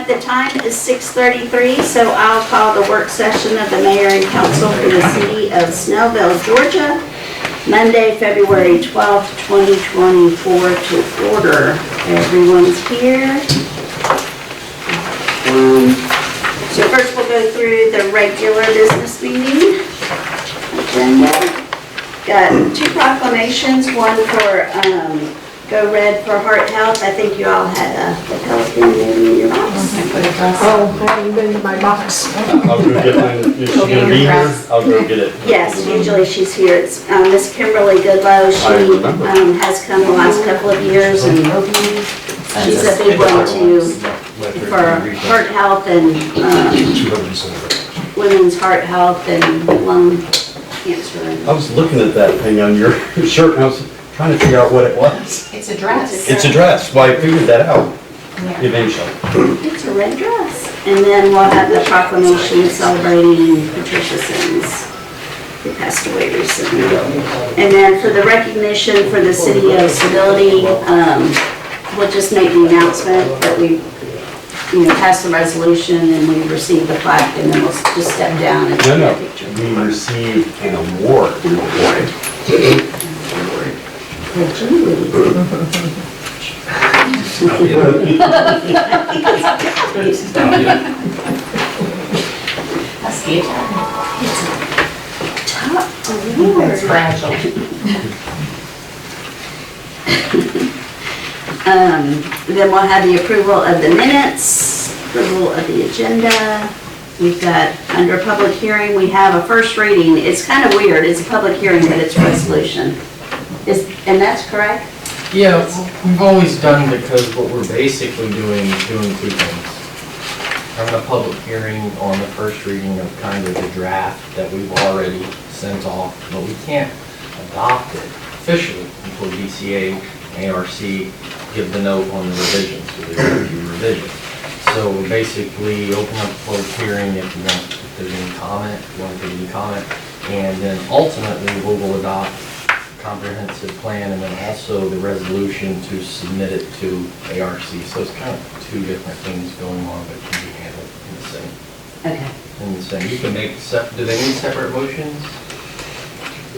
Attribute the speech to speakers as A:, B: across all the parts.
A: the time is 6:33, so I'll call the work session of the mayor and council for the city of Snellville, Georgia, Monday, February 12th, 2024 to order. Everyone's here. So first we'll go through the regular business meeting agenda. Got two proclamations, one for Go Red for Heart Health. I think you all had the Pelican maybe in your box.
B: Oh, I haven't been to my box.
C: I'll go get mine. Is she gonna be here? I'll go get it.
A: Yes, usually she's here. It's Miss Kimberly Goodlow. She has come the last couple of years, and she's a big one too for heart health and women's heart health and lung cancer.
C: I was looking at that thing on your shirt and I was trying to figure out what it was.
D: It's a dress.
C: It's a dress. Well, I figured that out eventually.
A: It's a red dress. And then we'll have the proclamation celebrating Patricia Sims, who passed away recently. And then for the recognition for the city of civility, we'll just make the announcement that we passed the resolution and we received the plaque, and then we'll just step down and take a picture.
C: We received an award.
D: That's the
A: Top award.
D: It's fragile.
A: Then we'll have the approval of the minutes, approval of the agenda. We've got, under public hearing, we have a first reading. It's kind of weird. It's a public hearing, but it's a resolution. And that's correct?
E: Yeah, we've always done, because what we're basically doing is doing two things. Having a public hearing on the first reading of kind of the draft that we've already sent off, but we can't adopt it officially until DCA, ARC give the note on the revisions, so they review revisions. So we're basically open up the public hearing if you want, if there's any comment, if you want to give any comment, and then ultimately we will adopt comprehensive plan and then also the resolution to submit it to ARC. So it's kind of two different things going on, but can be handled in the same.
A: Okay.
E: In the same. You can make do they need separate motions?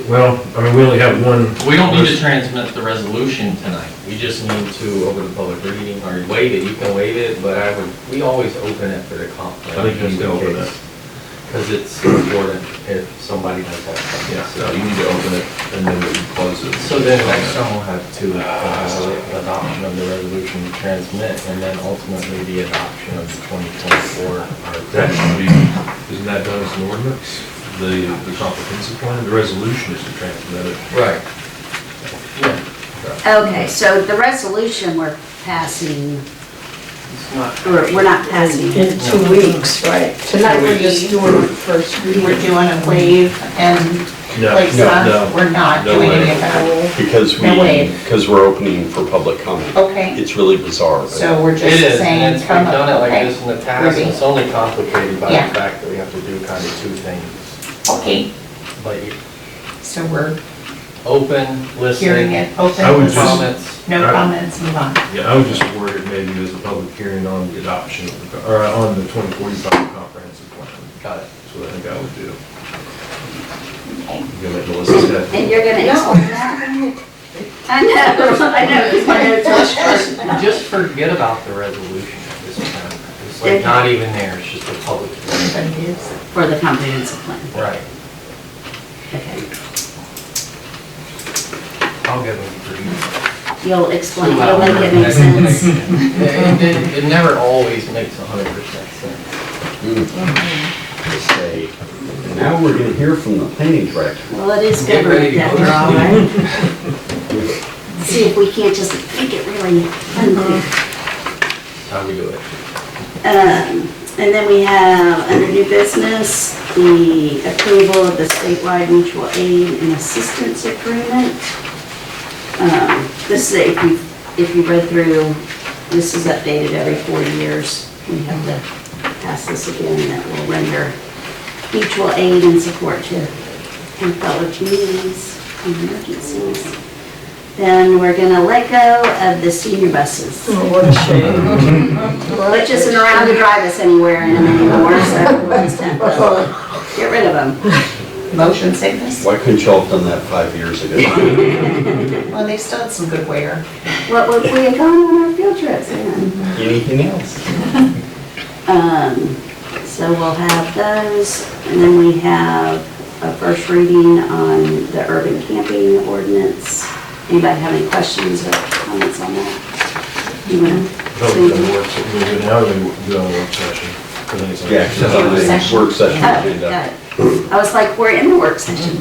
F: Well, I mean, we only have one.
E: We don't need to transmit the resolution tonight. We just need to open the public reading or waive it. You can waive it, but we always open it for the conference.
F: I think you need to open it.
E: Because it's important if somebody does have something.
F: Yeah, so you need to open it and then we can close it.
E: So then next time we'll have two, adoption of the resolution to transmit and then ultimately the adoption of the 2024.
F: That should be, isn't that done as an ordinance? The comprehensive plan, the resolution is to transmit it.
E: Right. Yeah.
A: Okay, so the resolution we're passing,
E: It's not.
A: or we're not passing.
B: In 2 weeks, right? Tonight we're just doing the first reading.
D: We're doing a wave and like stuff. We're not
F: No
D: doing
F: wave.
D: any of that.
C: Because we're opening for public comment.
D: Okay,
C: It's really bizarre. But
D: so we're
E: It
D: just
E: is,
D: saying.
E: and we've done it like this in the past,
D: Ruby.
E: it's only complicated by
D: Yeah.
E: the fact that we have to do kind of two things.
D: Okay,
E: But you
D: so we're
E: open, listen.
D: hearing it,
F: I would
D: open,
F: just-
E: Comments.
D: no comments, move on.
F: Yeah, I would just word it maybe as a public hearing on the adoption, of the- or on the 2045 comprehensive plan.
E: Got it.
F: That's what I think I would do.
D: Okay.
F: You gonna let Melissa say?
A: And you're gonna explain that? I know, because my notes are
E: Just forget about the resolution at this time. It's like not even there, it's just a public hearing.
D: Everybody is.
A: for the comprehensive plan.
E: Right.
A: Okay.
E: I'll give them three.
A: You'll explain, you'll make it make sense.
E: It never always makes 100% sense.
C: They say, now we're going to hear from the planning director.
A: Well, it is
E: Get ready
A: government
E: to
A: after
E: go.
A: all, right? See if we can't just make it really unclear.
E: How we do it.
A: And then we have, under new business, the approval of the statewide mutual aid and assistance agreement. This is, if you read through, this is updated every 4 years. We have to pass this again, that will render mutual aid and support to fellow communities and emergencies. Then we're gonna let go of the senior buses.
B: Oh, what a shame.
A: Which isn't around to drive us anywhere in them anymore, so we'll just have to get rid of them.
D: Motion sickness?
C: Why couldn't y'all have done that 5 years ago?
D: Well, they still had some good wear.
A: What would we have gone on our field trips in?
C: Anything else?
A: So we'll have those, and then we have a first reading on the urban camping ordinance. Anybody have any questions or comments on that? You wanna
F: Vote
A: say-
F: for the work, so we do it now, or we do it on work session? 'Cause I think it's on-
C: Yeah, because it's on the work session
A: Oh,
C: agenda.
A: got it. I was like, we're in the work session.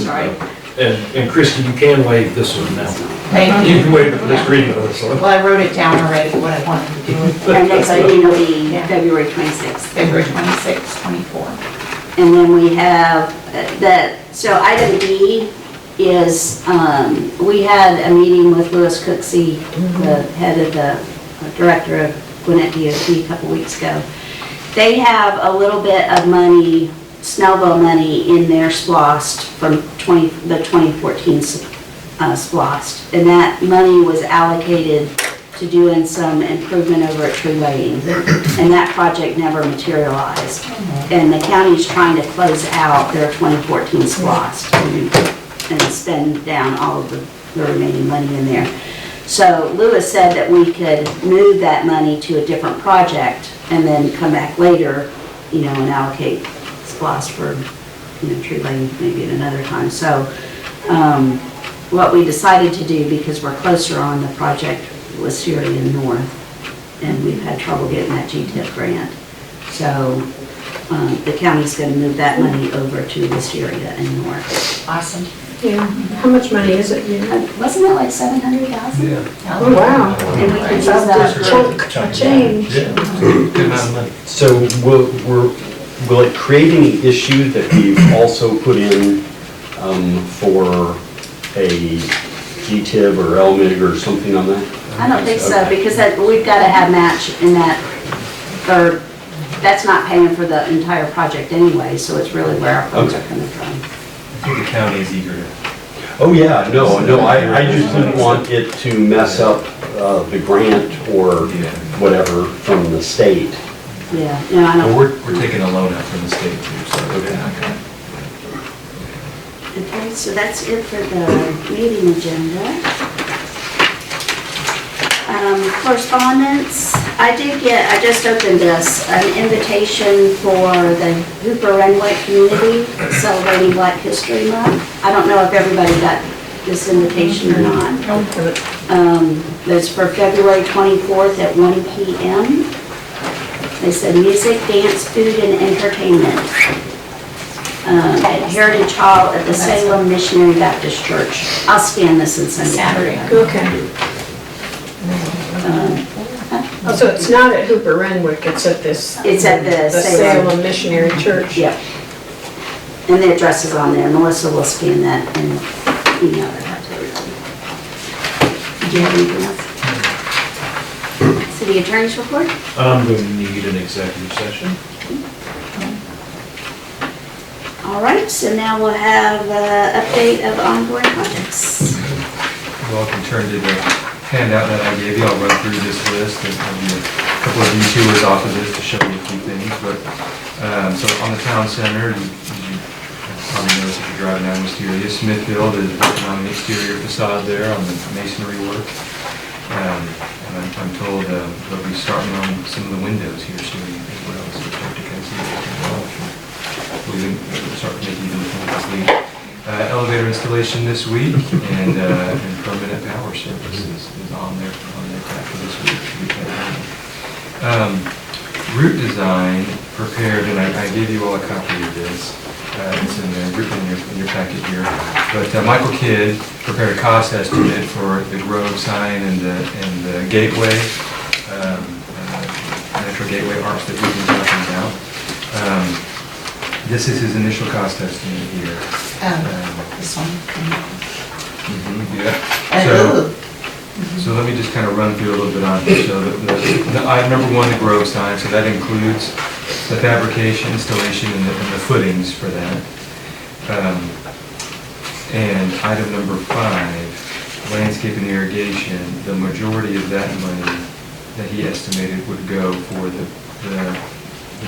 A: Sorry.
F: And Christie, you can waive this one now.
D: Thank
F: You
D: you.
F: can waive it for this reading of this one.
D: Well, I wrote it down already, what I wanted to do.
A: Our next meeting will be
D: Yeah.
A: February 26th.
D: February 26, 24.
A: And then we have so item D is, we had a meeting with Louis Cooksey, the head of the director of Gwinnett DOT a couple weeks ago. They have a little bit of money, Snellville money in their SPLOST from the 2014 SPLOST. And that money was allocated to doing some improvement over at Tree Lane. And that project never materialized. And the county's trying to close out their 2014 SPLOST and spend down all of the remaining money in there. So Lewis said that we could move that money to a different project and then come back later, and allocate SPLOST for, Tree Lane maybe at another time. So what we decided to do, because we're closer on the project, was Syria North, and we've had trouble getting that GTIP grant. So the county's going to move that money over to Wisteria and North.
D: Awesome.
B: Yeah. How much money is it?
A: Wasn't it like 700,000?
B: Oh, wow.
A: And we could use
B: That's
A: that.
B: a chunk of change.
F: Yeah, good amount of money.
C: So will it create any issue that we've also put in for a GTIB or LMIG or something on that?
A: I don't think so, because we've got to have match in that, or that's not paying for the entire project anyway, so it's really where our funds are coming from.
G: I think the county is eager to.
C: Oh, yeah, no, I just didn't want it to mess up the grant or whatever from the state.
A: Yeah, no, I
G: Well,
A: don't.
G: we're taking a loan out from the state too, so.
A: Okay, so that's it for the meeting agenda. Correspondence, I just opened this, an invitation for the Hooper Renwick community celebrating Black History Month. I don't know if everybody got this invitation or not. It's for February 24th at 1 p.m. They said music, dance, food, and entertainment. At Heritage Hall at the Salem Missionary Baptist Church. I'll scan this and send it.
D: Saturday.
B: Okay. Oh, so it's not at Hooper Renwick, it's at this.
A: It's at the Salem.
B: Salem Missionary Church.
A: Yep. And the address is on there. Melissa will scan that and email it out to everybody. Do you have anything else? City Attorney's report?
F: I'm going to need an executive session.
A: All right, so now we'll have an update of ongoing projects.
G: You all can turn to the handout that I gave you. I'll run through this list and give you a couple of detours off of this to show you a few things. But, so on the town center, you probably noticed if you're driving down Wisteria, Smithville is working on the exterior facade there on the masonry work. And I'm told they'll be starting on some of the windows here soon as well, so we'll start to kind of see what's going on. We'll start making them complete. Elevator installation this week, and permanent power service is on there for this week. Route design prepared, and I gave you all a copy of this. It's in your packet here. But Michael Kidd prepared a cost estimate for the Grove sign and the gateway, metro gateway arcs that we've been talking about. This is his initial cost estimate here.
D: This one.
G: Yeah. So let me just kind of run through a little bit on here. So the item number one, the Grove sign, so that includes the fabrication, installation, and the footings for that. And item number 5 landscape and irrigation, the majority of that money that he estimated would go for the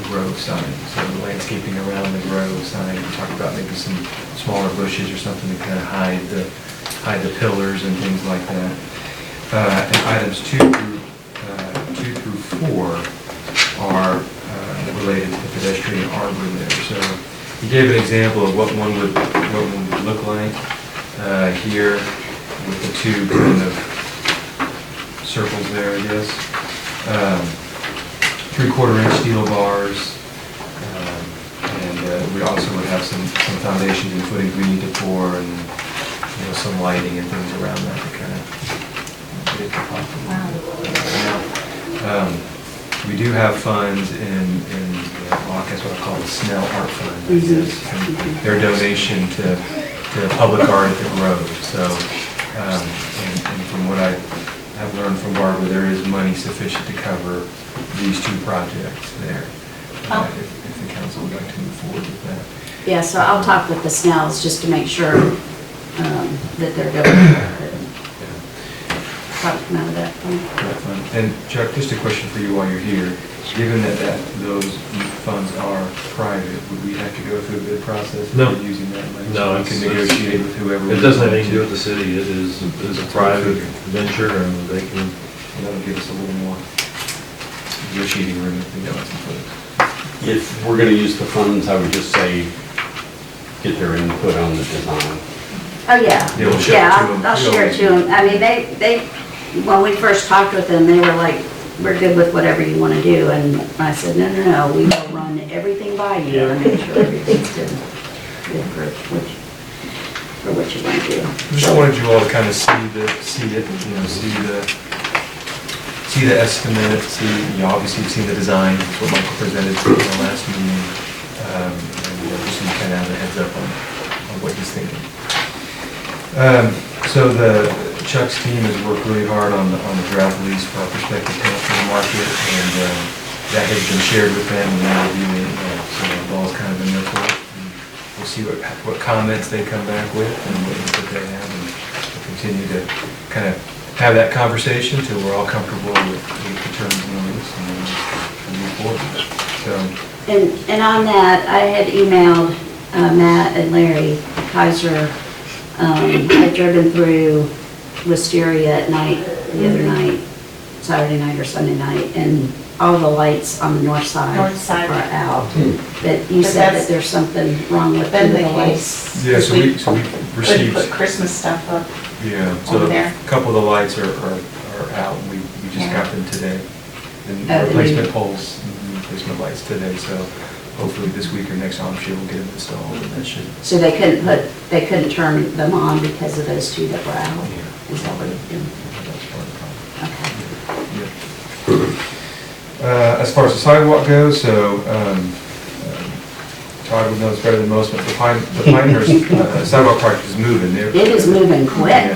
G: grove sign. So the landscaping around the grove sign, we talked about maybe some smaller bushes or something to kind of hide the pillars and things like that. And items 2 through 4 are related to the pedestrian arbor there. So he gave an example of what one would look like here with the 2 kind of circles there, I guess. 3/4-inch steel bars, and we also would have some foundations and footings we need to pour, and some lighting and things around that to kind of get it to pop. We do have funds in well, I guess what I call the Snell Art Fund. Their donation to public art at the Grove. So, and from what I have learned from Barbara, there is money sufficient to cover these 2 projects there, if the council would like to move forward with that.
A: Yeah, so I'll talk with the Snells just to make sure that they're going probably come out of that fund.
G: And Chuck, just a question for you while you're here. Given that those funds are private, would we have to go through a bid process?
F: No.
G: Using that money?
F: No,
G: So we can negotiate with whoever.
F: It doesn't have anything to do with the city, it is a private venture, and they can,
G: That'll give us a little more negotiating room if we know it's in place.
C: If we're gonna use the funds, I would just say, get their input on the design.
A: Oh, yeah.
G: Yeah, we'll share it to them.
A: I'll share it to them. I mean, they, when we first talked with them, they were like, we're good with whatever you want to do. And I said, no, we will run everything by you and make sure everything's good for what you want to do.
G: Just wanted you all to kind of see the estimate, obviously you've seen the design, that's what Michael presented in the last meeting. And just so you kind of have a heads up on what he's thinking. So Chuck's team has worked really hard on the draft lease for our prospective tenants for the market, and that has been shared with them, and they're reviewing it. So the ball's kind of in their court. We'll see what comments they come back with and what input they have, and we'll continue to kind of have that conversation till we're all comfortable with the terms of the lease and move forward. So.
A: And on that, I had emailed Matt and Larry Kaiser. I'd driven through Wisteria at night, the other night, Saturday night or Sunday night, and all the lights on the north side
D: North side.
A: are out. That you
D: But
A: said
D: that's
A: that there's something wrong with
D: Been the
A: the lights.
D: case.
G: Yeah, so we
D: Couldn't
G: received,
D: put Christmas stuff up.
G: yeah, so
D: over
G: a
D: there.
G: couple of the lights are out, and we just
D: Yeah.
G: got them today. And
A: Oh,
G: replacement poles, replacement lights today, so hopefully this week or next, I'm sure we'll get them installed, and that should,
A: So they couldn't turn them on because of those 2 that were out?
G: yeah,
A: Is that what it did?
G: that's part of the
A: Okay.
G: problem. Yeah. As far as the sidewalk goes, so Todd would know this better than most, but the Pinehurst sidewalk project is moving.
A: It is moving quick.
G: Yeah,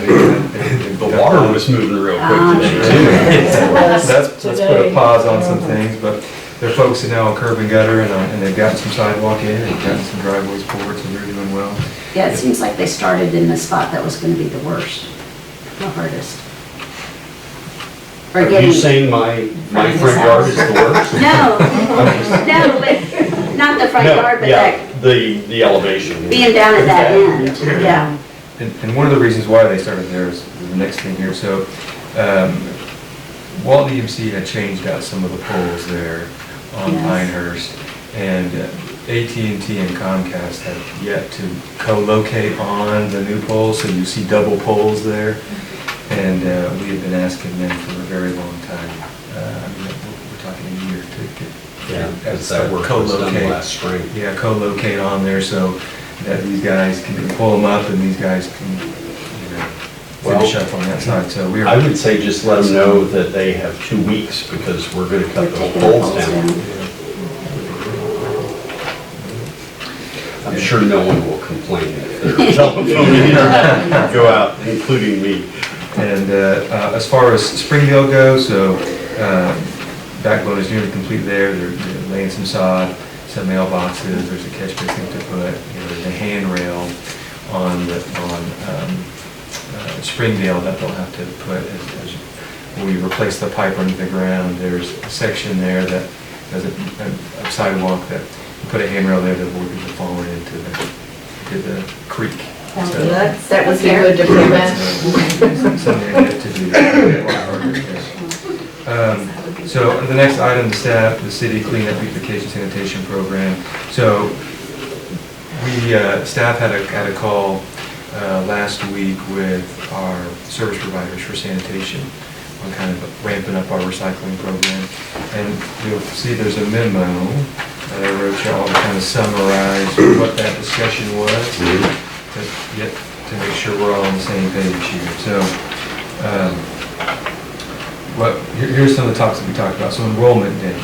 C: The water was moving real quick today,
A: Sure.
C: too.
G: That's put a pause on some things, but they're focusing now on curb and gutter, and they've gotten some sidewalk in, and gotten some driveways forward, so they're doing well.
A: Yeah, it seems like they started in the spot that was gonna be the worst, the hardest. Or
C: Are
A: getting.
C: you saying my front yard is the worst?
A: No, but not the front
C: No,
A: yard, but
C: yeah,
A: that,
C: the elevation.
A: being down at that end, yeah.
G: And one of the reasons why they started there is the next thing here. So Walton EMC had changed out some of the poles there on
A: Yes.
G: Pinehurst, and AT&T and Comcast have yet to co-locate on the new poles, so you see double poles there. And we have been asking them for a very long time. We're talking a year to get.
C: Yeah, because that work was done last spring.
G: Yeah, co-locate on there so that these guys can pull them up and these guys can, finish up on that side. So we're.
C: I would say just let them know that they have 2 weeks because we're gonna cut
A: We're
C: the
A: taking the
C: poles
A: poles
C: down.
A: down.
C: I'm sure no one will complain if their telephone and internet go out, including me.
G: And as far as Springdale goes, so backbone is nearly complete there. They're laying some sod, some mailboxes. There's a catch basin to put. There's a handrail on Springdale that they'll have to put when we replace the pipe under the ground. There's a section there that has a sidewalk that you put a handrail there that will be falling into the creek. So
B: That would be good to prevent.
G: something to do. So the next item, the city cleanup beautification sanitation program. So staff had a call last week with our service providers for sanitation on kind of ramping up our recycling program. And you'll see there's a memo that I wrote you all to kind of summarize what that discussion was, to make sure we're all on the same page here. So here's some of the topics that we talked about. So enrollment day.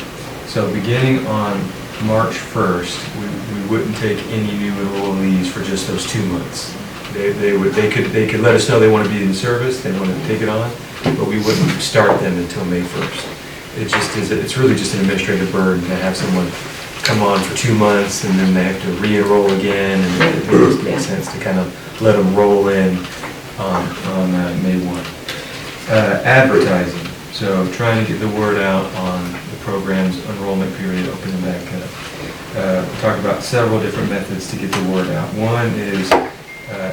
G: So beginning on March 1st, we wouldn't take any new enrollees for just those 2 months. They could let us know they want to be in service, they want to take it on, but we wouldn't start them until May 1st. It's really just an administrative burden to have someone come on for 2 months and then they have to re-enroll again, and it just makes sense to kind of let them roll in on May 1. Advertising. So trying to get the word out on the program's enrollment period, opening back up. We talked about several different methods to get the word out. One is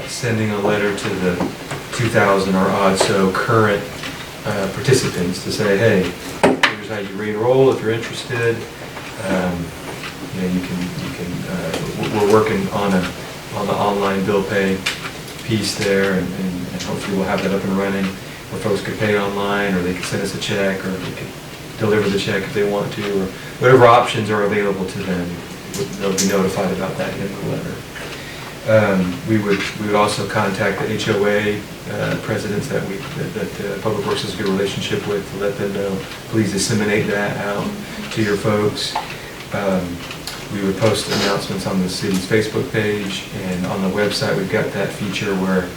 G: sending a letter to the 2,000 or odd so current participants to say, hey, here's how you re-enroll if you're interested. We're working on the online bill pay piece there, and hopefully we'll have that up and running where folks could pay online, or they could send us a check, or they could deliver the check if they want to, or whatever options are available to them. They'll be notified about that in the letter. We would also contact the HOA presidents that Public Works has a good relationship with, to let them know, please disseminate that out to your folks. We would post announcements on the city's Facebook page, and on the website we've got that feature where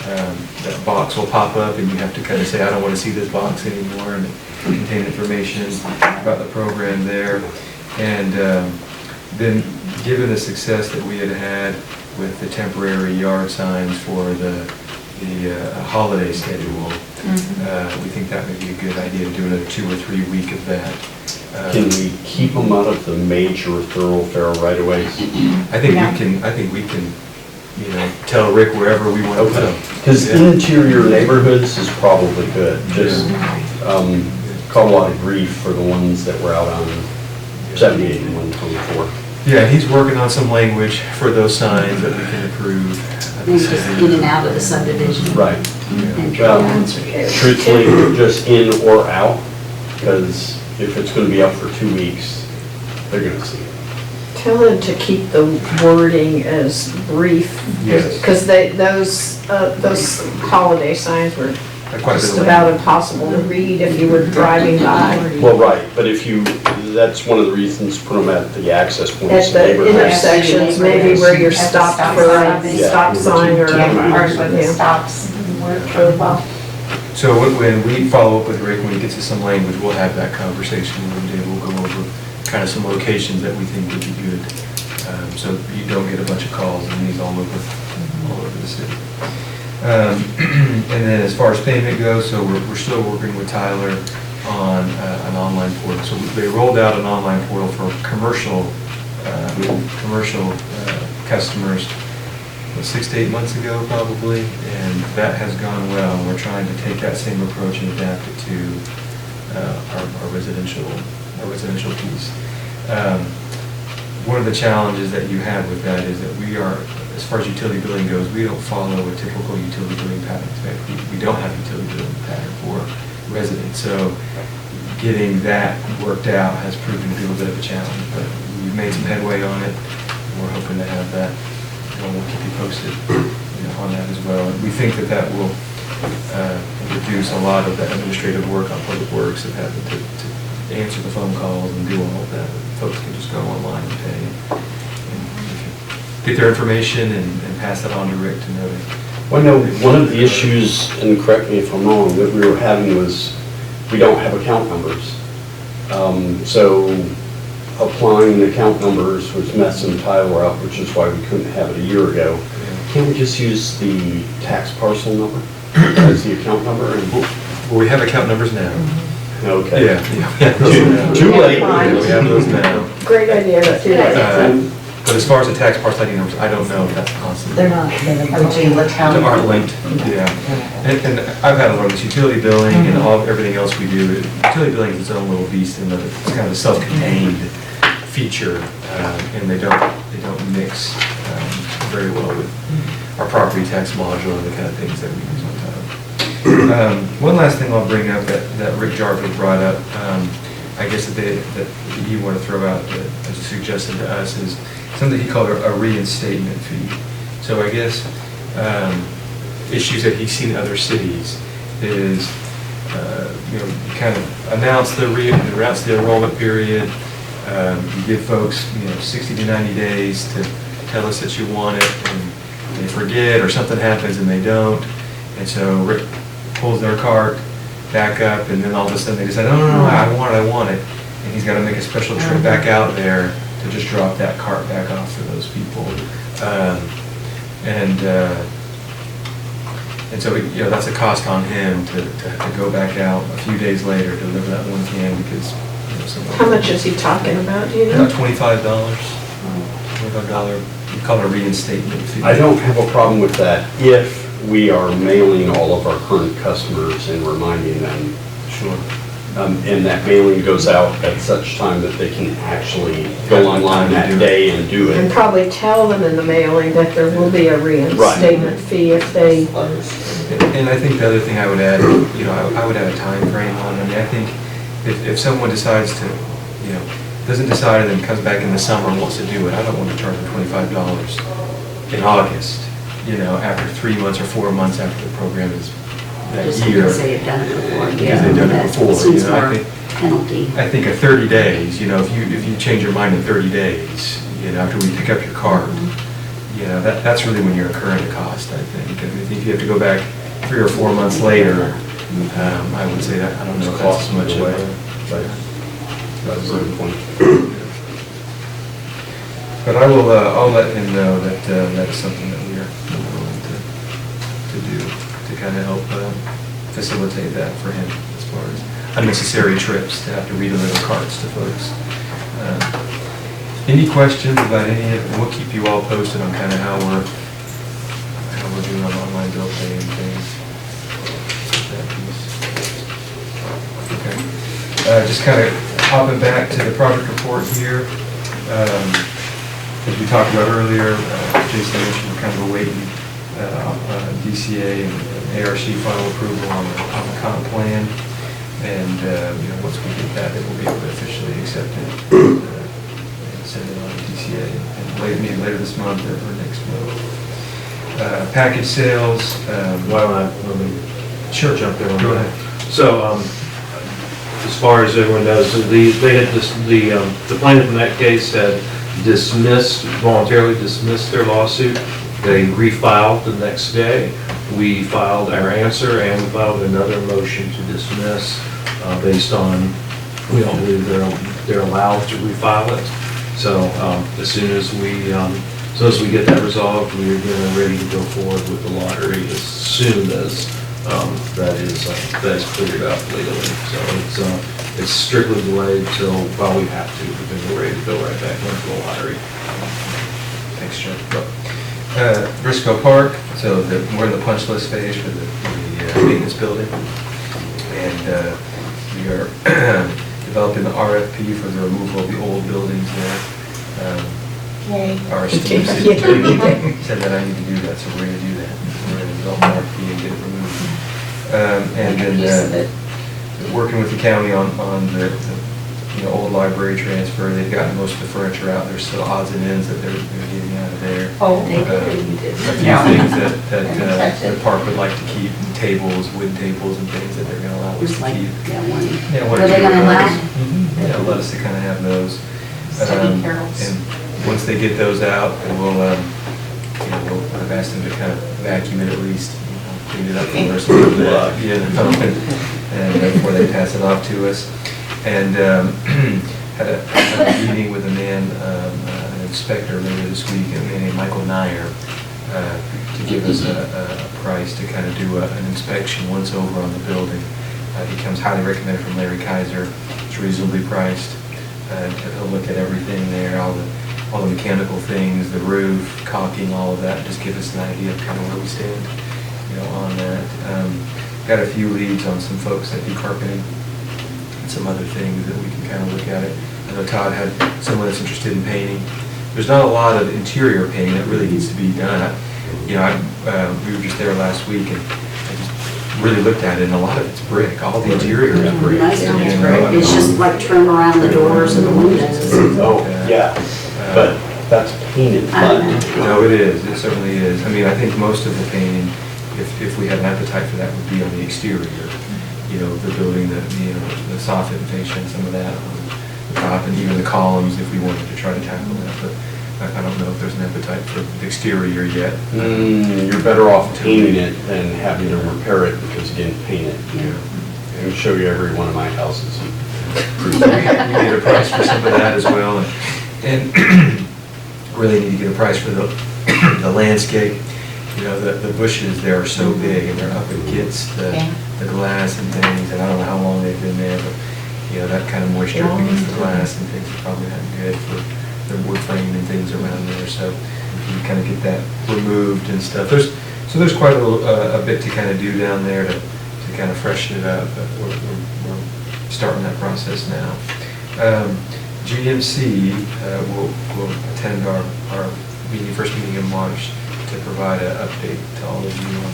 G: that box will pop up and you have to kind of say, I don't want to see this box anymore, and it contain information about the program there. And then given the success that we had with the temporary yard signs for the holiday schedule, we think that would be a good idea to do another 2 or 3 week of that.
C: Can we keep them out of the major thoroughfare right-of-ways?
G: I think we can, tell Rick wherever we want to put them.
C: Because interior neighborhoods is probably good. Just caught a lot of grief for the ones that were out on 78 and 124.
G: Yeah, he's working on some language for those signs that we can approve.
A: And just in and out of the subdivision.
C: Right. Truthfully, just in or out, because if it's going to be up for 2 weeks, they're going to see it.
B: Tell them to keep the wording as brief.
G: Yes.
B: Because those holiday signs were
G: Quite a bit
B: just
G: of
B: about impossible to read if you were driving by.
C: Well, right, but that's one of the reasons to put them at the access
B: At
C: points.
B: the
C: neighborhoods.
B: intersections, maybe where you're stopped for a stop sign or
D: The stops work really well.
G: So when we follow up with Rick, when he gets us some language, we'll have that conversation one day. We'll go over kind of some locations that we think would be good, so you don't get a bunch of calls and these all over the city. And then as far as payment goes, so we're still working with Tyler on an online portal. So they rolled out an online portal for commercial customers 6 to 8 months ago probably, and that has gone well. We're trying to take that same approach and adapt it to our residential piece. One of the challenges that you have with that is that we are, as far as utility billing goes, we don't follow a typical utility billing pattern. In fact, we don't have a utility billing pattern for residents. So getting that worked out has proven to be a little bit of a challenge, but we've made some headway on it. We're hoping to have that, and we'll keep you posted on that as well. And we think that will reduce a lot of the administrative work on Public Works of having to answer the phone calls and do all of that. Folks can just go online and pay and get their information and pass that on to Rick to know.
C: Well, no, one of the issues, and correct me if I'm wrong, that we were having was we don't have account numbers. So applying account numbers was messing Tyler up, which is why we couldn't have it a year ago. Can't we just use the tax parcel number? as the account number?
G: Well, we have account numbers now.
C: Okay.
G: Yeah.
C: Too late.
G: Yeah, we have those now.
B: Great idea, that's
A: Good idea.
G: But as far as the tax parcel ID numbers, I don't know if that's possible.
D: They're not, between the town.
G: They aren't linked, yeah. And I've had a lot of this utility billing and everything else we do. Utility billing is its own little beast, and it's kind of a self-contained feature, and they don't mix very well with our property tax module and the kind of things that we use on top. One last thing I'll bring up that Rick Jarvis brought up, I guess that you want to throw out as a suggestion to us is something he called a reinstatement fee. So I guess issues that he's seen in other cities is, you kind of announce the enrollment period. You give folks, 60 to 90 days to tell us that you want it, and they forget, or something happens and they don't. And so Rick pulls their cart back up, and then all of a sudden they decide, oh, no, I want it. And he's got to make a special trip back out there to just drop that cart back off for those people. And so, that's a cost on him to go back out a few days later to deliver that one can because,
B: How much is he talking about, do you know?
G: about $25. $25, we call it a reinstatement fee.
C: I don't have a problem with that if we are mailing all of our current customers and reminding them.
G: Sure.
C: And that mailing goes out at such time that they can actually go online that day and do
B: And
C: it.
B: probably tell them in the mailing that there will be a reinstatement fee if they,
G: And I think the other thing I would add, I would add a time frame on it. I mean, I think if someone decides to, doesn't decide and then comes back in the summer and wants to do it, I don't want to charge them $25 in August, after 3 months or 4 months after the program is that
A: Just
G: year.
A: because they have done it before.
G: Because they've done it before,
A: Seems
G: I
A: more
G: think.
A: penalty.
G: I think at 30 days, if you change your mind in 30 days, after we pick up your card, that's really when you're incurring a cost, I think. And if you have to go back 3 or 4 months later, I would say that, I don't know if that's much of a...
C: That's a good point.
G: But I'll let him know that that's something that we're willing to do, to kind of help facilitate that for him as far as unnecessary trips to have to redeliver carts to folks. Any questions about any of it? And we'll keep you all posted on kind of how we're doing on online bill pay and things. That piece. Okay. Just kind of hopping back to the project report here. As we talked about earlier, Jason mentioned we're kind of awaiting DCA and ARC final approval on the comp plan. And once we get that, then we'll be able to officially accept it and send it on to DCA and maybe later this month or next month. Package sales.
F: Why don't let me jump there on
G: Go
F: that.
G: ahead.
F: So, as far as everyone knows, the plaintiff in that case had voluntarily dismissed their lawsuit. They refiled the next day. We filed our answer and we filed another motion to dismiss based on, we don't believe they're allowed to refile it. So as soon as we get that resolved, we're ready to go forward with the lottery as soon as that is cleared up legally. So it's strictly delayed till, well, we have to, but then we're ready to go right back into the lottery.
G: Thanks, Chuck. Briscoe Park, so we're in the punch list phase for the maintenance building. And we are developing the RFP for the removal of the old buildings there. Our esteemed city attorney said that I need to do that, so we're going to do that. We're going to develop an RFP and get it removed. And then working with the county on the old library transfer. They've gotten most of the furniture out. There's still odds and ends that they're getting out of there.
D: Oh,
A: They did.
G: A few things that the park would like to keep, tables, wood tables and things that they're going to allow us
A: Just
G: to
A: like
G: keep.
A: that one.
G: Yeah,
A: What are they gonna allow?
G: Yeah, let us to kind of have those.
D: Study carols.
G: And once they get those out, then we'll I've asked them to kind of vacuum it at least, clean it up for us a little bit, and before they pass it off to us. And had a meeting with a man, an inspector later this week, a man named Michael Nyer, to give us a price to kind of do an inspection once over on the building. He comes highly recommended from Larry Kaiser. It's reasonably priced. He'll look at everything there, all the mechanical things, the roof, caulking, all of that, just give us an idea of kind of where we stand, on that. Got a few leads on some folks that do carpeting and some other things that we can kind of look at it. I know Todd had someone that's interested in painting. There's not a lot of interior painting that really needs to be done. We were just there last week and I just really looked at it, and a lot of it's brick. All the interior is brick.
A: Nice, it's brick. It's just like trim around the doors and the windows.
C: Oh, yeah, but that's painted mud.
G: No, it is. It certainly is. I mean, I think most of the painting, if we had an appetite for that, would be on the exterior. The building, the soffit fascia, some of that on the top, and even the columns, if we wanted to try to tackle that. But I don't know if there's an appetite for the exterior yet.
C: You're better off painting it than having to repair it because you didn't paint it. I can show you every one of my houses.
G: We need a price for some of that as well, and really need to get a price for the landscape. The bushes there are so big and they're up against the glass and things, and I don't know how long they've been there, but that kind of moisture up against the glass and things is probably not good for the wood frame and things around there. So you kind of get that removed and stuff. There's quite a bit to kind of do down there to kind of freshen it up, but we're starting that process now. GMC will attend our first meeting in March to provide an update to all of you on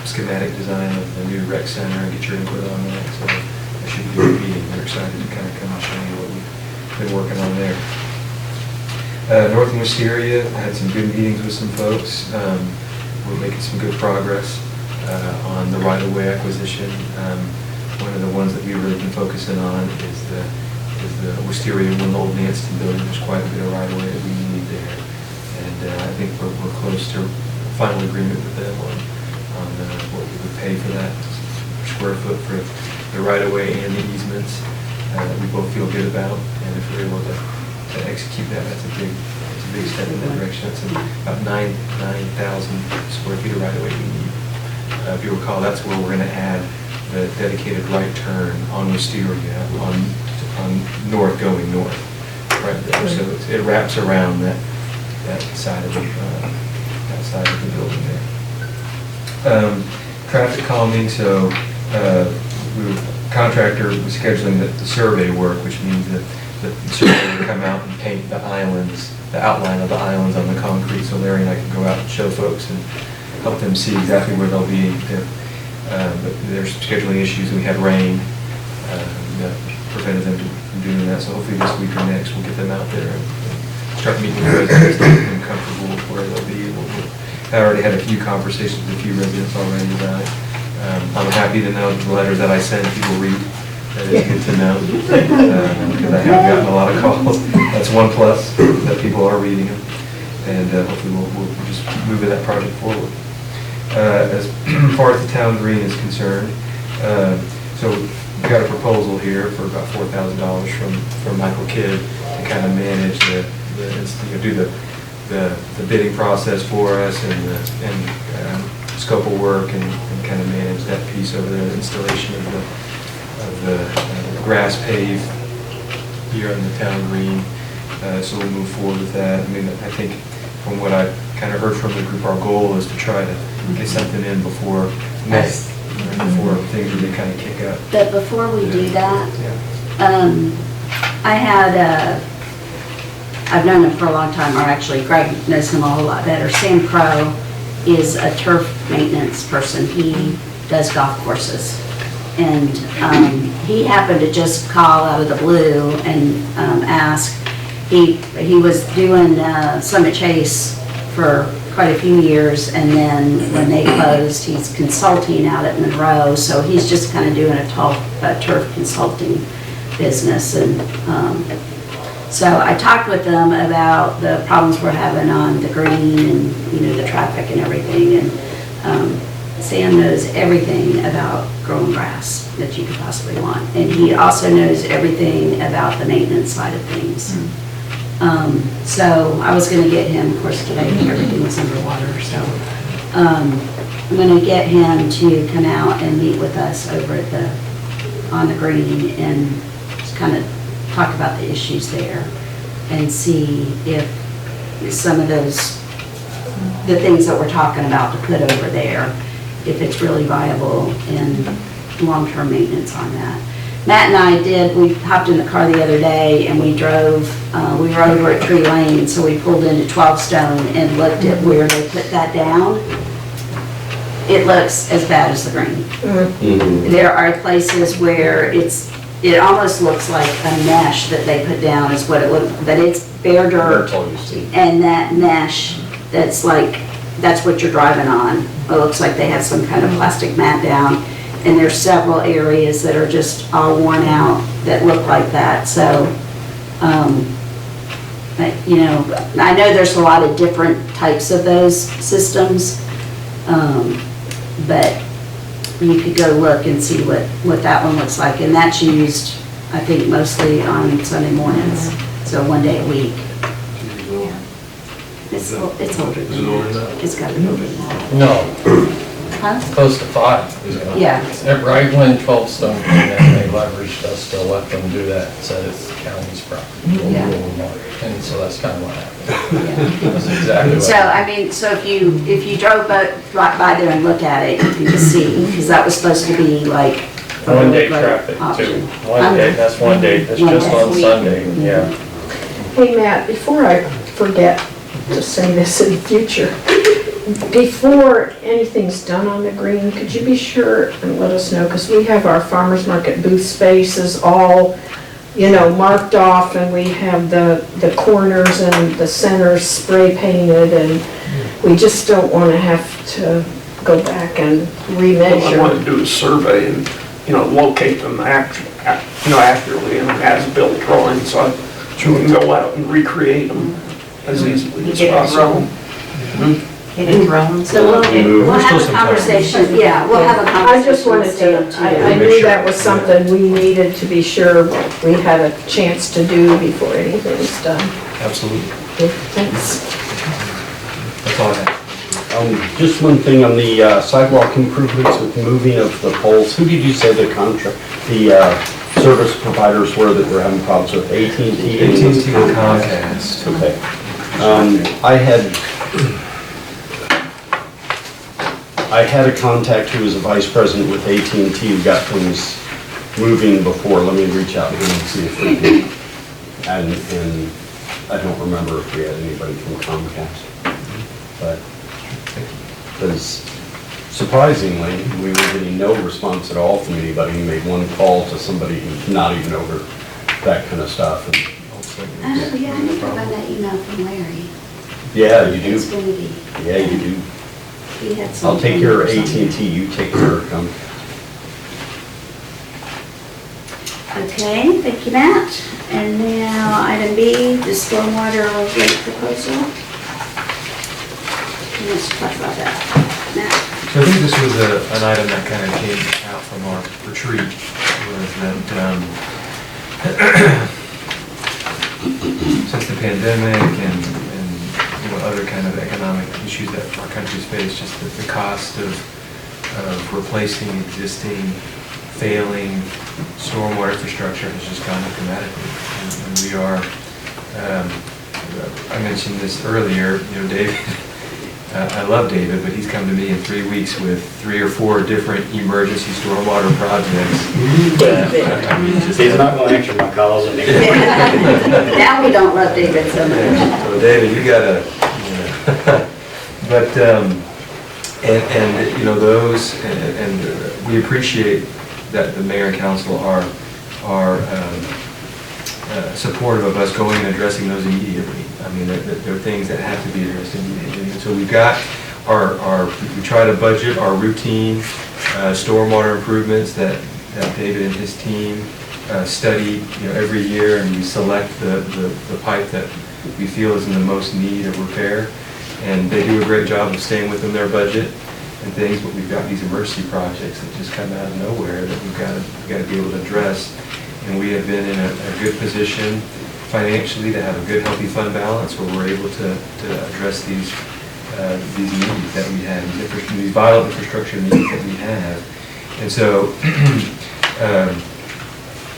G: schematic design of the new rec center and get your input on that. So that should be a good meeting. They're excited to kind of come and show you what we've been working on there. North and Wisteria, I had some good meetings with some folks. We're making some good progress on the right-of-way acquisition. One of the ones that we've really been focusing on is the Wisteria and Old Manston building. There's quite a bit of right-of-way that we need there. And I think we're close to final agreement with them on what we would pay for that square foot for the right-of-way and the easements that we both feel good about. And if we're able to execute that, that's a big step in that direction. That's about 9,000 square feet of right-of-way we need. If you recall, that's where we're going to add the dedicated right turn on Wisteria on north going north, right there. So it wraps around that side of the building there. Traffic calming. So contractor was scheduling the survey work, which means that the surveyor would come out and paint the islands, the outline of the islands on the concrete, so Larry and I can go out and show folks and help them see exactly where they'll be. But there's scheduling issues. We had rain that prevented them from doing that, so hopefully this week or next we'll get them out there and start meeting the residents, getting them comfortable with where they'll be. I already had a few conversations with a few residents already about it. I'm happy to know the letters that I send people read. That is good to know, because I have gotten a lot of calls. That's one plus, that people are reading them. And hopefully we'll just keep moving that project forward. As far as the town green is concerned, so we got a proposal here for about $4,000 from Michael Kidd to kind of manage do the bidding process for us and scope of work and kind of manage that piece over there, the installation of the grass pave here in the town green. So we'll move forward with that. I mean, I think from what I kind of heard from the group, our goal is to try to get something in before May, before things really kind of kick up.
A: But before we do that, I've known him for a long time, or actually Greg knows him a whole lot better. Sam Crow is a turf maintenance person. He does golf courses. And he happened to just call out of the blue and ask. He was doing Summit Chase for quite a few years, and then when they closed, he's consulting out at Monroe, so he's just kind of doing a turf consulting business. And so I talked with them about the problems we're having on the green and the traffic and everything, and Sam knows everything about growing grass that you could possibly want, and he also knows everything about the maintenance side of things. So I was gonna get him, of course, today, everything was underwater, so. I'm gonna get him to come out and meet with us over at on the green and just kind of talk about the issues there and see if some of the things that we're talking about to put over there, if it's really viable and long-term maintenance on that. Matt and I we hopped in the car the other day and we drove, we were over at Tree Lane, so we pulled into 12 Stone and looked at where they put that down. It looks as bad as the green.
C: Mhm.
A: There are places where it almost looks like a mesh that they put down is what it looks, but it's bare dirt.
C: That's all you see.
A: And that mesh, that's what you're driving on. It looks like they have some kind of plastic mat down. And there's several areas that are just all worn out that look like that. So, but, I know there's a lot of different types of those systems. But you could go look and see what that one looks like. And that's used, I think, mostly on Sunday mornings. So one day a week. It's older than that. It's got to be older than that.
E: No,
A: Huh?
E: close to 5.
A: Yeah.
E: Right when 12 Stone came in, they leveraged us to let them do that, said it's the county's property.
A: Yeah.
E: And so that's kind of what happened.
A: Yeah.
E: That's exactly what.
A: So, if you drove right by there and look at it, you can see, because that was supposed to be like.
E: One day
A: like
E: traffic
A: option.
E: too. One day, that's one day, that's
A: One
E: just
A: day.
E: on Sunday, yeah.
B: Hey, Matt, before I forget to say this in the future, before anything's done on the green, could you be sure and let us know, because we have our farmer's market booth spaces all, marked off, and we have the corners and the centers spray painted, and we just don't want to have to go back and
H: What I want
B: remeasure.
H: to do is survey and, locate them accurately in an as-built drawing, so we can go out and recreate them as easily as
D: Get it
H: possible.
D: rolling. Get it rolling.
A: So we'll
C: There's
A: have
C: still
A: a
C: some time.
A: conversation, yeah, we'll have a
B: I
A: conversation.
B: just wanted
A: with
B: to,
A: Stan,
B: I knew that was something we needed to be sure we had a chance to do before anything's done.
G: Absolutely.
B: Thanks.
G: That's all I have.
C: Just one thing on the sidewalk improvements with moving of the poles. Who did you say the service providers were that were having problems with? AT&T?
G: AT&T and Comcast.
C: Okay. I had a contact who was a vice president with AT&T who got things moving before. Let me reach out to him and see if we can. And I don't remember if we had anybody from Comcast. But, because surprisingly, we were getting no response at all from anybody. He made one call to somebody who's not even over that kind of stuff. And,
A: Yeah, I need to find that email from Larry.
C: yeah, you
A: It's
C: do.
A: going to be,
C: Yeah, you do.
A: he had
C: I'll
A: something.
C: take care of
A: or something.
C: AT&T, you take care of Comcast.
A: Okay, thank you, Matt. And now item B, the stormwater rate proposal. Let's talk about that. Matt?
G: So I think this was an item that kind of came out from our retreat, was that since the pandemic and other kind of economic issues that our country's faced, just the cost of replacing existing failing stormwater infrastructure has just gone up dramatically. And we are, I mentioned this earlier, David, I love David, but he's come to me in 3 weeks with 3 or 4 different emergency stormwater projects.
I: He's not going to answer my calls anymore.
A: Now we don't love David so much.
G: So David, you gotta, but, those, and we appreciate that the mayor and council are supportive of us going and addressing those immediately. I mean, there are things that have to be addressed immediately. And so we've got we try to budget our routine stormwater improvements that David and his team study, every year, and we select the pipe that we feel is in the most need of repair. And they do a great job of staying within their budget and things, but we've got these emergency projects that just come out of nowhere that we've got to be able to address. And we have been in a good position financially to have a good, healthy fund balance where we're able to address these needs that we have, these vital infrastructure needs that we have. And so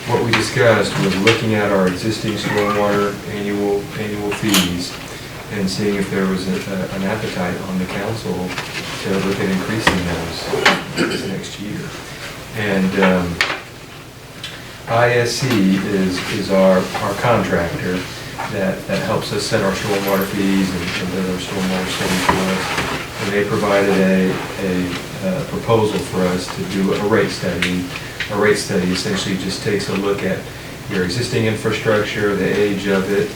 G: what we discussed was looking at our existing stormwater annual fees and seeing if there was an appetite on the council to look at increasing those this next year. And ISC is our contractor that helps us set our stormwater fees and does our stormwater study for us. And they provided a proposal for us to do a rate study. A rate study essentially just takes a look at your existing infrastructure, the age of it,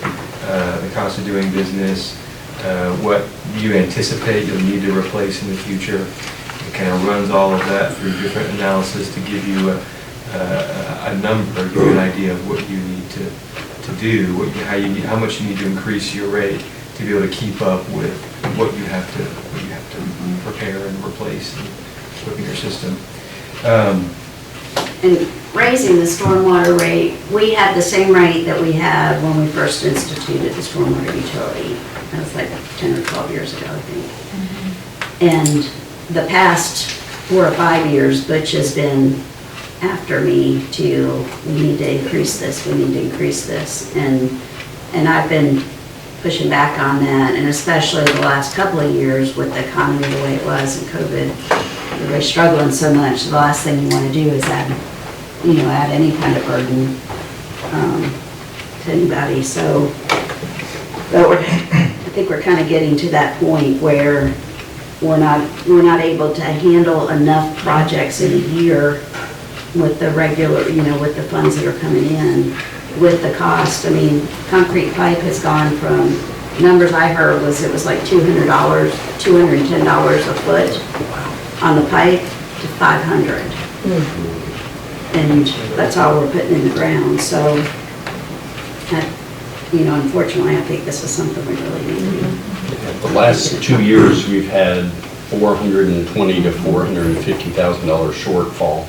G: the cost of doing business, what you anticipate you'll need to replace in the future. It kind of runs all of that through different analysis to give you a number, give you an idea of what you need to do, how much you need to increase your rate to be able to keep up with what you have to repair and replace and put in your system.
A: And raising the stormwater rate, we had the same rate that we had when we first instituted the stormwater utility. That was like 10 or 12 years ago, I think. And the past 4 or 5 years, Butch has been after me to, we need to increase this, we need to increase this. And I've been pushing back on that, and especially the last couple of years with the economy the way it was and COVID, everybody's struggling so much. The last thing you want to do is add any kind of burden to anybody. So, but I think we're kind of getting to that point where we're not able to handle enough projects in a year with the regular, with the funds that are coming in, with the cost. I mean, concrete pipe has gone from, numbers I heard was it was like $210 a foot on the pipe to $500. And that's all we're putting in the ground. So, unfortunately, I think this is something we really need to do.
C: The last 2 years, we've had $420,000 to $450,000 shortfall,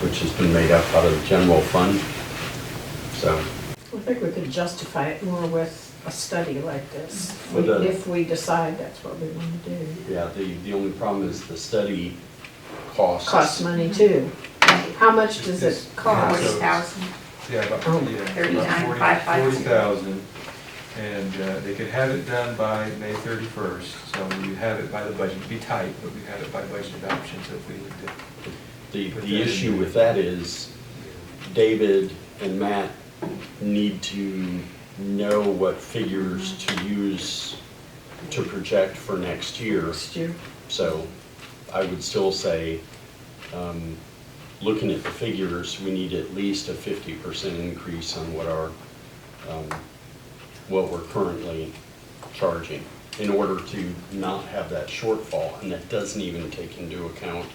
C: which has been made up out of the general fund. So,
B: I think we could justify it more with a study like this,
C: With a-
B: if we decide that's what we want to do.
C: yeah, the only problem is the study costs.
B: Costs money too. How much does it cost?
D: 40,000.
G: Yeah, about
D: 39,550.
G: 40,000, and they could have it done by May 31st, so we have it by the budget. It'd be tight, but we have it by budget adoption, so if we need to.
C: The issue with that is David and Matt need to know what figures to use to project for next year.
B: Next year.
C: So I would still say, looking at the figures, we need at least a 50% increase on what we're currently charging in order to not have that shortfall. And that doesn't even take into account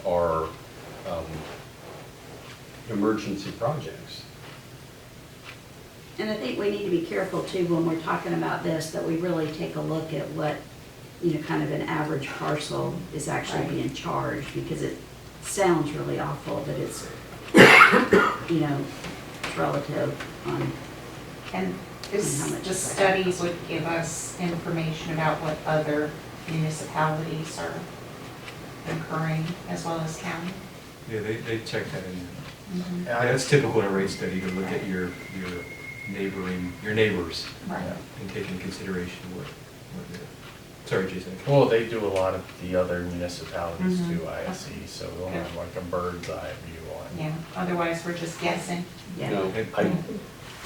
C: our emergency projects.
A: And I think we need to be careful too when we're talking about this, that we really take a look at what, kind of an average parcel is actually being charged, because it sounds really awful, but it's, it's relative on.
D: And
A: How much
D: the
A: is that?
D: studies would give us information about what other municipalities are incurring as well as county.
G: Yeah, they check that in.
D: Mhm.
G: Yeah, that's typical in a rate study to look at your neighbors
D: Right.
G: and take into consideration what sorry, Jason.
E: Well, they do a lot of the other municipalities
D: Mhm.
E: too, ISE, so they'll have like a bird's eye view on it.
D: Yeah, otherwise we're just guessing.
A: Yeah.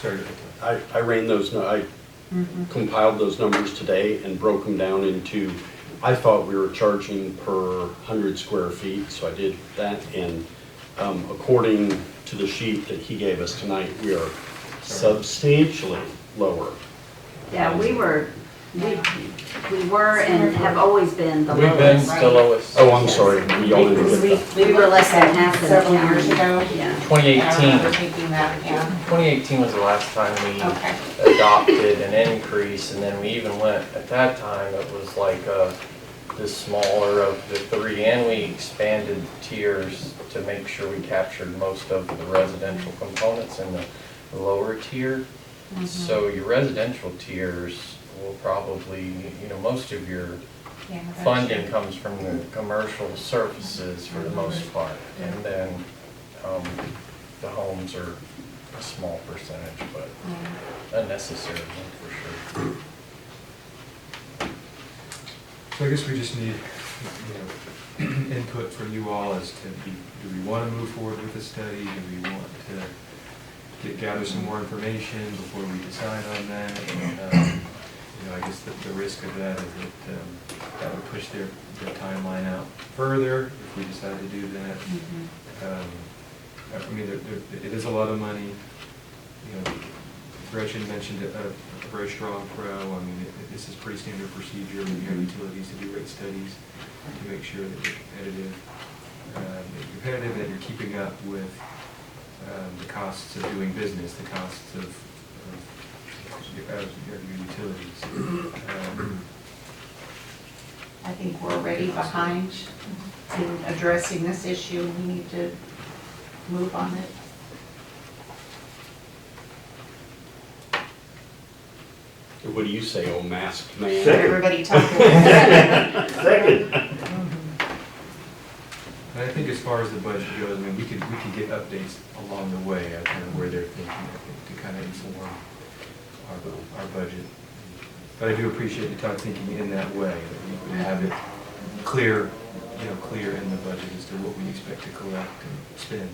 G: Sorry.
C: I ran those, I
D: Mhm.
C: compiled those numbers today and broke them down into, I thought we were charging per 100 square feet, so I did that. And according to the sheet that he gave us tonight, we are substantially lower.
A: Yeah, we were and have always been the
E: We've been
A: lowest.
E: the lowest.
C: Oh, I'm sorry, we all didn't
D: Because
C: get that.
A: We were less than half of the
D: several
A: county.
D: years ago.
A: Yeah.
D: And I
E: 2018.
D: remember thinking that, yeah.
E: 2018 was the last time we
D: Okay.
E: adopted an increase, and then we even went, at that time, it was like the smaller of the three, and we expanded tiers to make sure we captured most of the residential components in the lower tier. So your residential tiers will probably, most of your
D: Yeah, that's
E: funding
D: true.
E: comes from the commercial services for the most part. And then the homes are a small percentage, but a necessary one for sure.
G: So I guess we just need, input from you all as to, do we want to move forward with the study? Do we want to gather some more information before we decide on that? And, I guess the risk of that is that would push their timeline out further if we decide to do that. I mean, it is a lot of money. Gretchen mentioned a very strong pro. I mean, this is pretty standard procedure when you have utilities to do rate studies to make sure that you're competitive, that you're keeping up with the costs of doing business, the costs of your utilities.
D: I think we're already behind in addressing this issue. We need to move on it.
C: What do you say, old masked man?
D: Everybody talking.
H: Second.
G: And I think as far as the budget goes, I mean, we could get updates along the way as to where they're thinking, I think, to kind of inform our budget. But I do appreciate you thinking in that way, that we would have it clear, clear in the budget as to what we expect to collect and spend.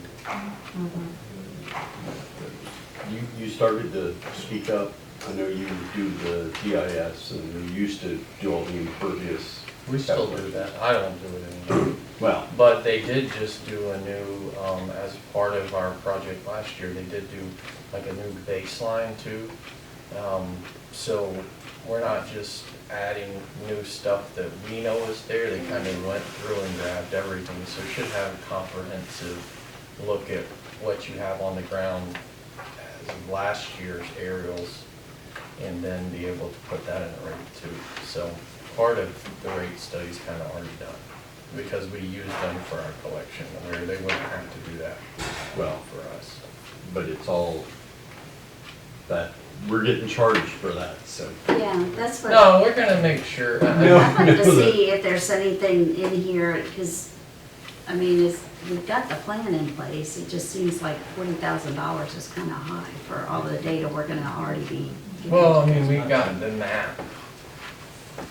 C: You started to speak up. I know you do the GIS and you used to do all the impervious.
E: We still do that. I don't do it anymore.
C: Well,
E: But they did just do a new, as part of our project last year, they did do like a new baseline too. So we're not just adding new stuff that we know is there. They kind of went through and grabbed everything. So it should have a comprehensive look at what you have on the ground as of last year's aerials, and then be able to put that in the rate too. So part of the rate study's kind of already done, because we use them for our collection, where they wouldn't have to do that
C: well,
E: for us.
C: but it's all that we're getting charged for that, so.
A: Yeah, that's what.
E: No, we're gonna make sure.
A: I wanted to see if there's anything in here, because, I mean, we've got the plan in place. It just seems like $40,000 is kind of high for all the data we're gonna already be getting.
E: Well, I mean, we got the map.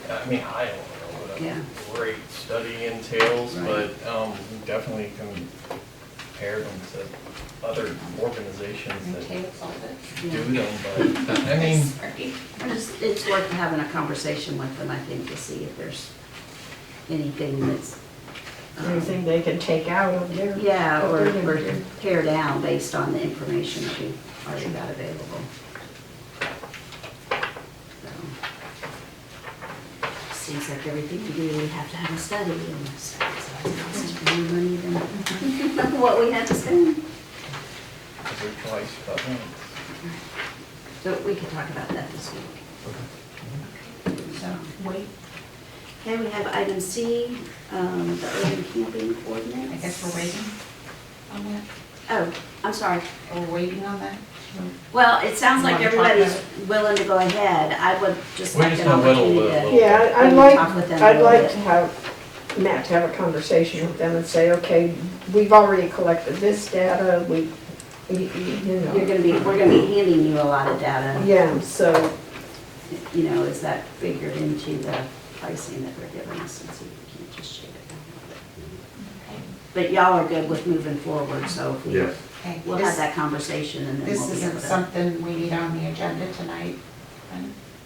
E: I mean, I don't know what
A: Yeah.
E: a rate study entails,
A: Right.
E: but we definitely can compare them to other organizations that
D: Okay, it's all good.
E: do them, but, I mean,
D: Sorry.
A: It's worth having a conversation with them, I think, to see if there's anything that's.
B: Anything they can take out of there?
A: Yeah, or
B: Of their-
A: tear down based on the information that we've already got available. So, seems like everything we do, we have to have a study, and the studies always cost more money than what we had to spend.
E: we're twice about once.
A: So we can talk about that this week.
D: So, wait,
A: Okay, we have item C, the urban camping ordinance.
D: I guess we're waiting on that.
A: Oh, I'm sorry.
D: We're waiting on that.
A: Well, it sounds like
D: You wanna talk
A: everybody's willing to go ahead. I would just
E: We
A: like
E: just
A: an
E: want a little
A: opportunity
E: bit.
A: to.
B: Yeah, I'd
A: Maybe
B: like,
A: talk with them a
B: I'd
A: little
B: like
A: bit.
B: to have Matt to have a conversation with them and say, okay, we've already collected this data,
A: We're gonna be handing you a lot of data.
B: yeah, so,
A: Is that figured into the pricing that we're giving us, and so you can't just shake it down a little bit. But y'all are good with moving forward, so if we,
F: Yes.
D: Okay,
A: we'll have that conversation and then
D: This
A: we'll be able
D: isn't
A: to.
D: something we need on the agenda tonight.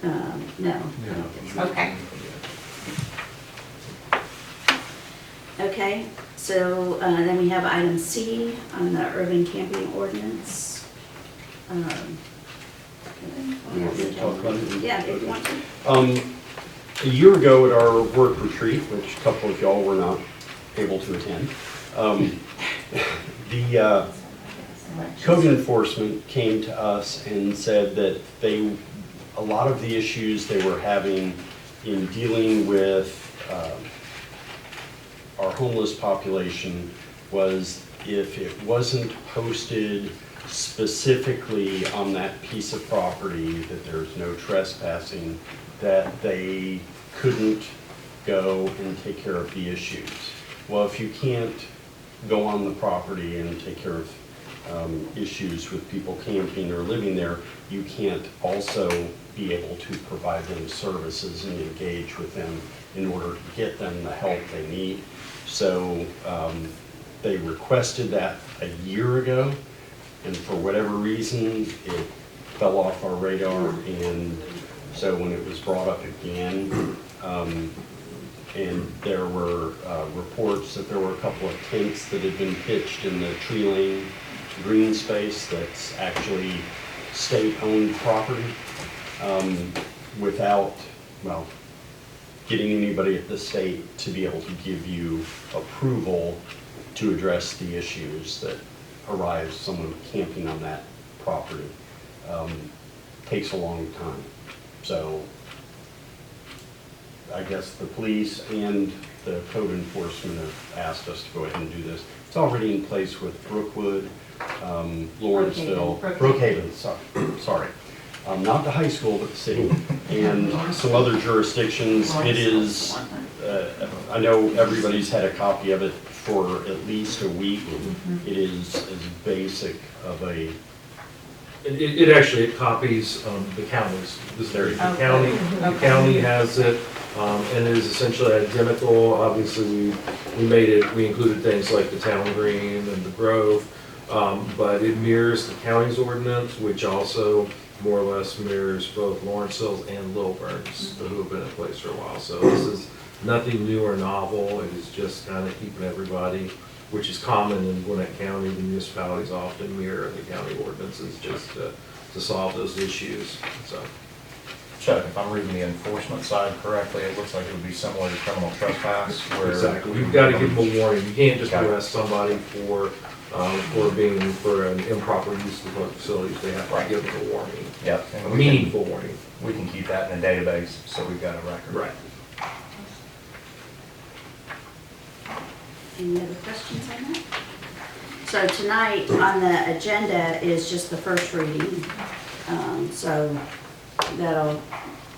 A: No. I don't think so.
D: Okay.
A: Okay, so then we have item C on the urban camping ordinance.
C: You want me to talk about it?
A: Yeah, if you want to.
C: A year ago at our work retreat, which a couple of y'all were not able to attend, the code enforcement came to us and said that a lot of the issues they were having in dealing with our homeless population was if it wasn't posted specifically on that piece of property, that there's no trespassing, that they couldn't go and take care of the issues. Well, if you can't go on the property and take care of issues with people camping or living there, you can't also be able to provide them services and engage with them in order to get them the help they need. So they requested that a year ago, and for whatever reason, it fell off our radar. And so when it was brought up again, and there were reports that there were a couple of tents that had been pitched in the tree lane green space that's actually state-owned property, without, well, getting anybody at the state to be able to give you approval to address the issues that arise someone camping on that property. Takes a long time. So I guess the police and the code enforcement have asked us to go ahead and do this. It's already in place with Brookwood, Lawrenceville, Brookhaven, sorry. Not the high school, but the city, and some other jurisdictions. It is, I know everybody's had a copy of it for at least a week. It is as basic of a,
F: It actually copies the counties. The county has it, and it is essentially identical. Obviously, we included things like the town green and the grove, but it mirrors the county's ordinance, which also more or less mirrors both Lawrenceville's and Lilburn's, who have been in place for a while. So this is nothing new or novel. It is just kind of keeping everybody, which is common in Gwinnett County. The municipalities often mirror the county ordinances just to solve those issues. So,
J: Chuck, if I'm reading the enforcement side correctly, it looks like it would be similar to criminal trespass where.
F: exactly, you've got to give them a warning. You can't just arrest somebody for an improper use of the facilities. They have to give them a warning.
J: Yep.
F: A meaningful warning.
J: We can keep that in a database, so we've got a record.
F: Right.
A: Any other questions on that? So tonight on the agenda is just the first reading. So that'll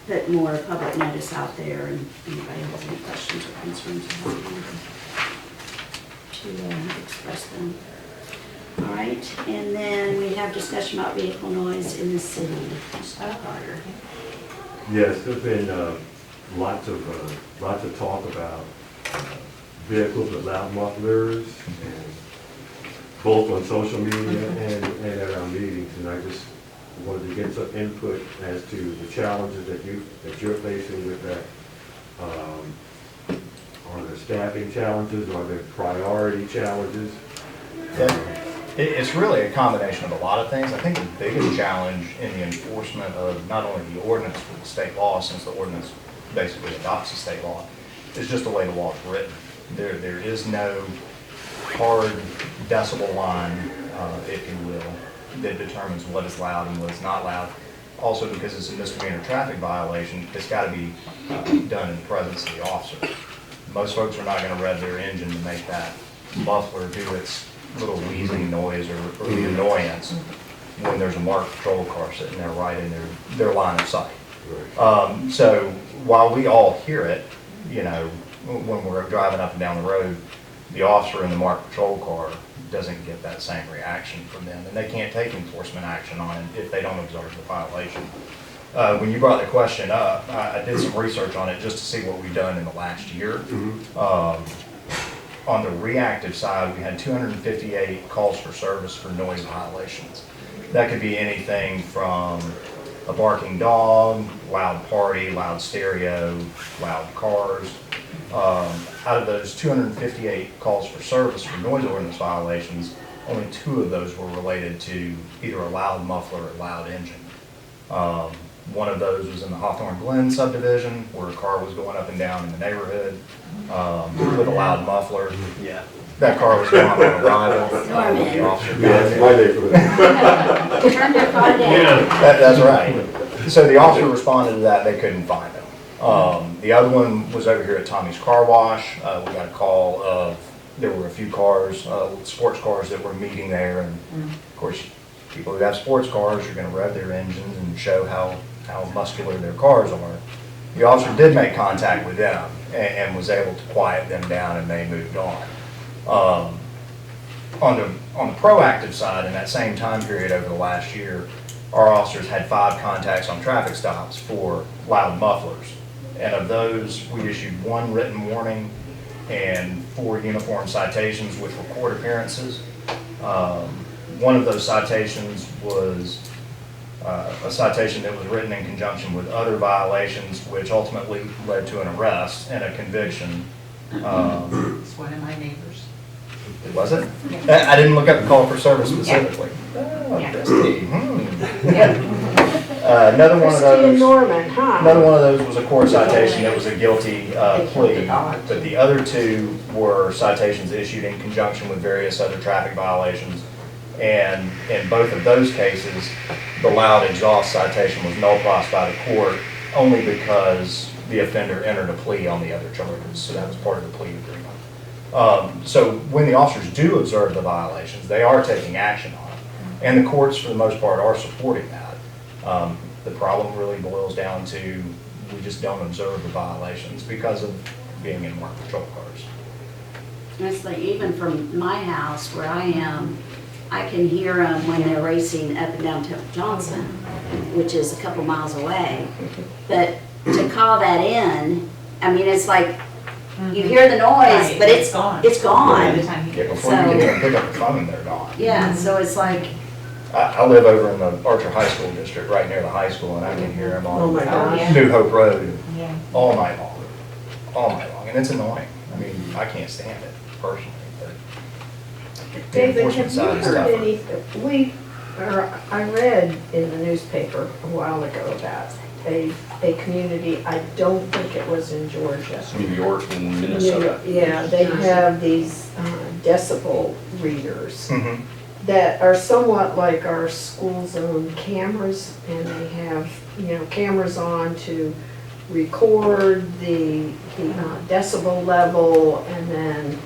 A: put more public notice out there, and anybody has any questions or concerns to express them. All right, and then we have discussion about vehicle noise in the city. Mr. Carter.
K: Yes, there's been lots of talk about vehicles with loud mufflers, and both on social media and at our meetings. And I just wanted to get some input as to the challenges that you're facing with that. Are there staffing challenges? Are there priority challenges?
J: It's really a combination of a lot of things. I think the biggest challenge in the enforcement of not only the ordinance but the state law, since the ordinance basically adopts the state law, is just the way the law is written. There is no hard decibel line, if you will, that determines what is loud and what is not loud. Also, because it's a misdemeanor traffic violation, it's got to be done in the presence of the officer. Most folks are not going to rev their engine to make that muffler do its little wheezing noise or the annoyance when there's a marked patrol car sitting there right in their line of sight. So while we all hear it, you know, when we're driving up and down the road, the officer in the marked patrol car doesn't get that same reaction from them, and they can't take enforcement action on it if they don't observe the violation. When you brought the question up, I did some research on it just to see what we've done in the last year. On the reactive side, we had 258 calls for service for noise violations. That could be anything from a barking dog, loud party, loud stereo, loud cars. Out of those 258 calls for service for noise ordinance violations, only 2 of those were related to either a loud muffler or loud engine. One of those was in the Hawthorne Glen subdivision, where a car was going up and down in the neighborhood with a loud muffler.
C: yeah.
J: That car was going on arrival. The officer got there.
K: My neighborhood.
A: Turn your car down.
J: That's right. So the officer responded to that, they couldn't find him. The other one was over here at Tommy's Car Wash. We got a call of, there were a few cars, sports cars that were meeting there, and of course, people who have sports cars are gonna rev their engines and show how muscular their cars are. The officer did make contact with them and was able to quiet them down, and they moved on. On the proactive side, in that same time period over the last year, our officers had 5 contacts on traffic stops for loud mufflers. And of those, we issued 1 written warning and 4 uniform citations, which were court appearances. One of those citations was a citation that was written in conjunction with other violations, which ultimately led to an arrest and a conviction.
D: It's one of my neighbors.
J: Was it?
D: Yeah.
J: I didn't look up the call for service specifically. Oh,
D: Yeah.
J: Christie.
D: Yeah.
J: Another one of
B: Christie and
J: those.
B: Norman, huh?
J: Another one of those was a court citation that was a guilty plea,
B: dog.
J: but the other 2 were citations issued in conjunction with various other traffic violations. And in both of those cases, the loud exhaust citation was null pros by the court only because the offender entered a plea on the other charges, so that was part of the plea agreement. So when the officers do observe the violations, they are taking action on it, and the courts, for the most part, are supporting that. The problem really boils down to we just don't observe the violations because of being in marked patrol cars.
A: It's like even from my house where I am, I can hear them when they're racing up and down Temple Johnson, which is a couple miles away. But to call that in, I mean, it's like, you hear the noise,
D: Right,
A: but it's
D: gone.
A: it's
D: By
A: gone.
D: the time you
J: Yeah,
D: get
J: before you can even pick up the phone, they're gone.
A: Yeah, so it's like,
J: I live over in the Archer High School district, right near the high school, and I can hear them
B: Oh, my
J: on
B: gosh.
J: New Hope Road
D: Yeah.
J: all night long, and it's annoying. I mean, I can't stand it personally, but the
B: David,
J: enforcement
B: have you
J: side is
B: heard
J: tougher.
B: I read in the newspaper a while ago about a community, I don't think it was in Georgia.
C: New York and Minnesota.
B: Yeah, they have these decibel readers
J: Mhm.
B: that are somewhat like our school zone cameras, and they have, cameras on to record the decibel level, and then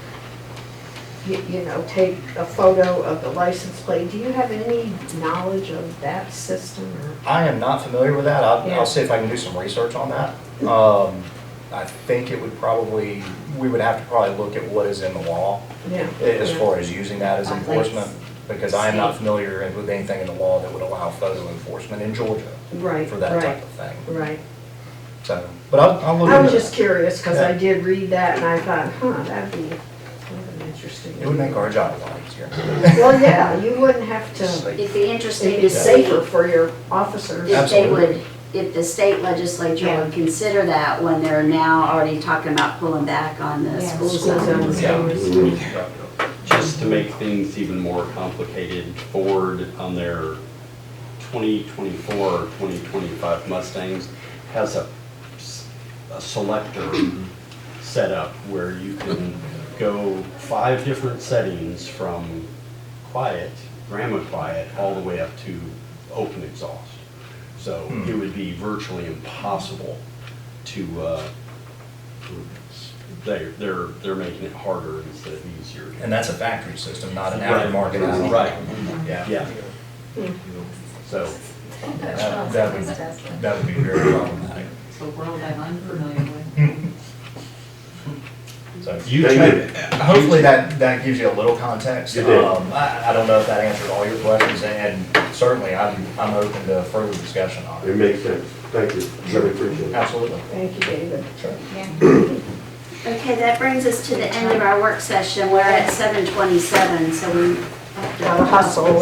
B: take a photo of the license plate. Do you have any knowledge of that system? Or?
J: I am not familiar with that.
B: Yeah.
J: I'll see if I can do some research on that. I think it would we would have to probably look at what is in the law
B: Yeah.
J: as far as using that as
A: Like
J: enforcement, because I am not
A: state.
J: familiar with anything in the law that would allow photo enforcement in Georgia
B: Right,
J: for that
B: right,
J: type of thing.
B: right.
J: So, but I'll look
B: I was
J: into
B: just
J: that.
B: curious, because I
J: Yeah.
B: did read that, and I thought, that'd be kind of an interesting.
J: It would make our job a lot easier.
B: Well, yeah, you wouldn't have to,
A: it'd be interesting
B: it'd
A: to
B: be
A: see
B: safer for your officers.
A: if they
J: Absolutely.
A: would, if the state legislature
D: Yeah.
A: would consider that when they're now already talking about pulling back on the
D: Yeah.
A: school
B: School
A: zones.
B: zones.
C: Just to make things even more complicated, Ford on their 2024 or 2025 Mustangs has a selector set up where you can go 5 different settings from quiet, grandma quiet, all the way up to open exhaust. So it would be virtually impossible to, they're making it harder instead of easier.
J: And that's a factory system, not an
C: Right.
J: aftermarket add-on.
C: Right.
J: Yeah.
C: Yeah. So,
J: That would be very problematic.
D: It's a world I'm unfamiliar with.
J: So
C: You
J: hopefully that gives you a little context.
K: It did.
J: I don't know if that answered all your questions, and certainly I'm open to further discussion on
K: It
J: it.
K: makes sense. Thank you. Really appreciate it.
J: Absolutely.
B: Thank you, David.
J: Sure.
D: Yeah.
A: Okay, that brings us to the end of our work session. We're at 7:27, so we have to
B: Gotta hustle.